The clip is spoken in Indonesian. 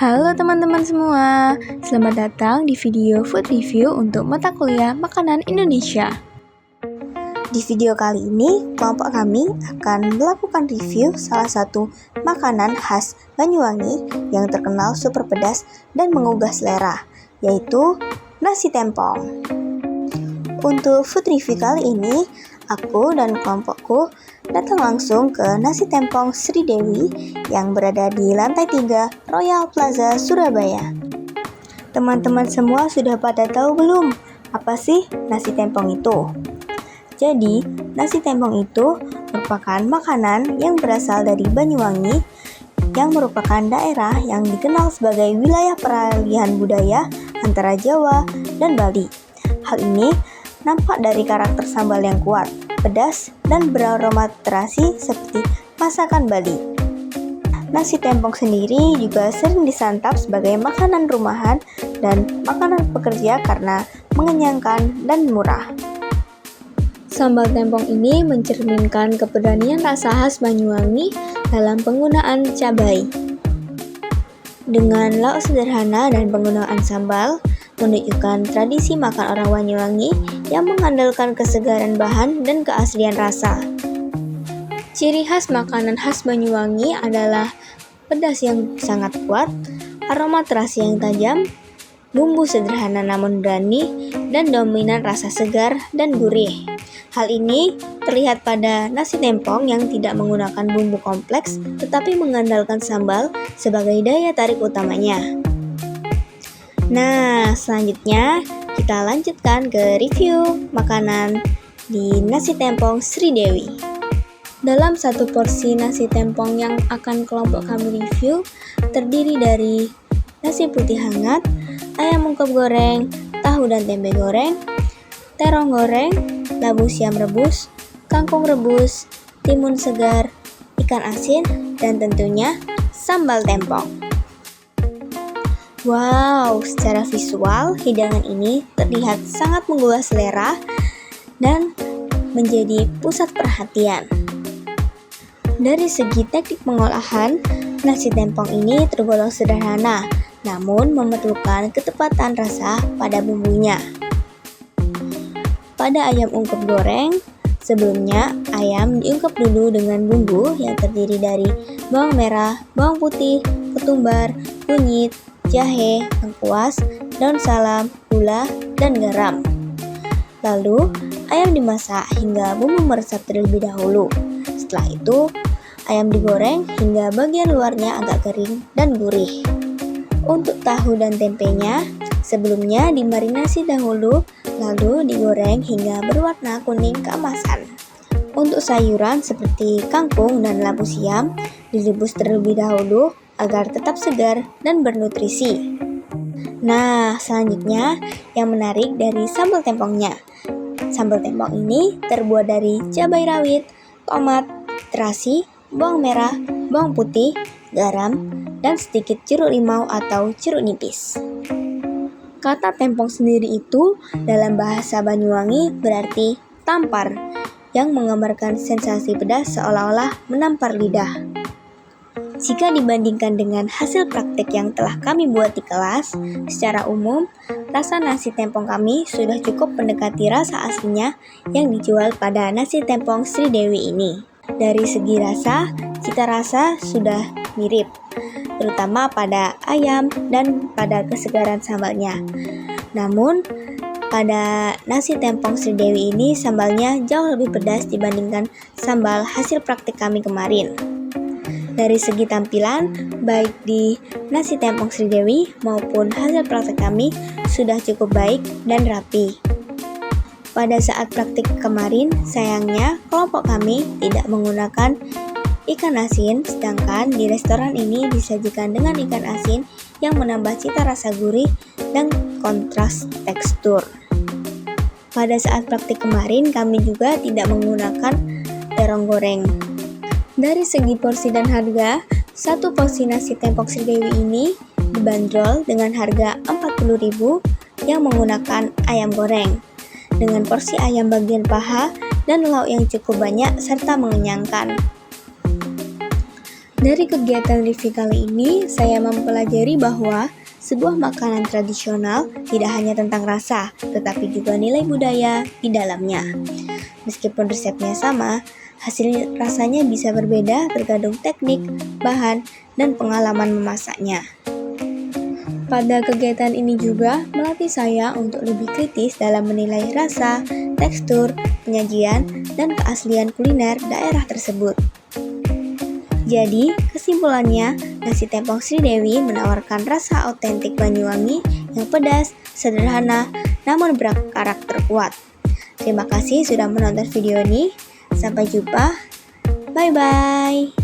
Halo teman-teman semua, selamat datang di video food review untuk mata kuliah Makanan Indonesia. Di video kali ini, kelompok kami akan melakukan review salah satu makanan khas Banyuwangi yang terkenal super pedas dan menggugah selera, yaitu nasi tempong. Untuk food review kali ini, aku dan kelompokku datang langsung ke Nasi Tempong Sri Dewi yang berada di lantai 3 Royal Plaza, Surabaya. Teman-teman semua sudah pada tahu belum apa sih nasi tempong itu? Jadi, nasi tempong itu merupakan makanan yang berasal dari Banyuwangi yang merupakan daerah yang dikenal sebagai wilayah peralihan budaya antara Jawa dan Bali. Hal ini nampak dari karakter sambal yang kuat, pedas, dan beraroma terasi seperti masakan Bali. Nasi tempong sendiri juga sering disantap sebagai makanan rumahan dan makanan pekerja karena mengenyangkan dan murah. Sambal tempong ini mencerminkan keberanian rasa khas Banyuwangi dalam penggunaan cabai. Dengan lauk sederhana dan penggunaan sambal, menunjukkan tradisi makan orang Banyuwangi yang mengandalkan kesegaran bahan dan keaslian rasa. Ciri khas makanan khas Banyuwangi adalah pedas yang sangat kuat, aroma terasi yang tajam, bumbu sederhana namun berani, dan dominan rasa segar dan gurih. Hal ini terlihat pada nasi tempong yang tidak menggunakan bumbu kompleks tetapi mengandalkan sambal sebagai daya tarik utamanya. Nah, selanjutnya kita lanjutkan ke review makanan di Nasi Tempong Sri Dewi. Dalam satu porsi nasi tempong yang akan kelompok kami review terdiri dari nasi putih hangat, ayam ungkep goreng, tahu dan tempe goreng, terong goreng, labu siam rebus, kangkung rebus, timun segar, ikan asin, dan tentunya sambal tempong. Wow, secara visual hidangan ini terlihat sangat menggugah selera dan menjadi pusat perhatian. Dari segi teknik pengolahan, nasi tempong ini tergolong sederhana, namun memerlukan ketepatan rasa pada bumbunya. Pada ayam ungkep goreng, sebelumnya ayam diungkep dulu dengan bumbu yang terdiri dari bawang merah, bawang putih, ketumbar, kunyit, jahe, lengkuas, daun salam, gula, dan garam. Lalu, ayam dimasak hingga bumbu meresap terlebih dahulu. Setelah itu, ayam digoreng hingga bagian luarnya agak kering dan gurih. Untuk tahu dan tempenya, sebelumnya dimarinasi dahulu, lalu digoreng hingga berwarna kuning keemasan. Untuk sayuran seperti kangkung dan labu siam, direbus terlebih dahulu agar tetap segar dan bernutrisi. Nah, selanjutnya yang menarik dari sambal tempongnya. Sambal tempong ini terbuat dari cabai rawit, tomat, terasi, bawang merah, bawang putih, garam, dan sedikit jeruk limau atau jeruk nipis. Kata tempong sendiri itu dalam bahasa Banyuwangi berarti tampar, yang menggambarkan sensasi pedas seolah-olah menampar lidah. Jika dibandingkan dengan hasil praktik yang telah kami buat di kelas, secara umum, rasa nasi tempong kami sudah cukup mendekati rasa aslinya yang dijual pada Nasi Tempong Sri Dewi ini. Dari segi rasa, cita rasa sudah mirip, terutama pada ayam dan pada kesegaran sambalnya. Namun, pada Nasi Tempong Sri Dewi ini sambalnya jauh lebih pedas dibandingkan sambal hasil praktik kami kemarin. Dari segi tampilan, baik di Nasi Tempong Sri Dewi maupun hasil praktik kami sudah cukup baik dan rapi. Pada saat praktik kemarin, sayangnya kelompok kami tidak menggunakan ikan asin, sedangkan di restoran ini disajikan dengan ikan asin yang menambah cita rasa gurih dan kontras tekstur. Pada saat praktik kemarin, kami juga tidak menggunakan terong goreng. Dari segi porsi dan harga, satu porsi nasi tempong Sri Dewi ini dibanderol dengan harga 40.000 yang menggunakan ayam goreng, dengan porsi ayam bagian paha dan lauk yang cukup banyak serta mengenyangkan. Dari kegiatan review kali ini, saya mempelajari bahwa sebuah makanan tradisional tidak hanya tentang rasa, tetapi juga nilai budaya di dalamnya. Meskipun resepnya sama, hasil rasanya bisa berbeda tergantung teknik, bahan, dan pengalaman memasaknya. Pada kegiatan ini juga melatih saya untuk lebih kritis dalam menilai rasa, tekstur, penyajian, dan keaslian kuliner daerah tersebut. Jadi, kesimpulannya, nasi tempong Sri Dewi menawarkan rasa otentik Banyuwangi yang pedas, sederhana, namun berkarakter kuat. Terima kasih sudah menonton video ini. Sampai jumpa. Bye-bye.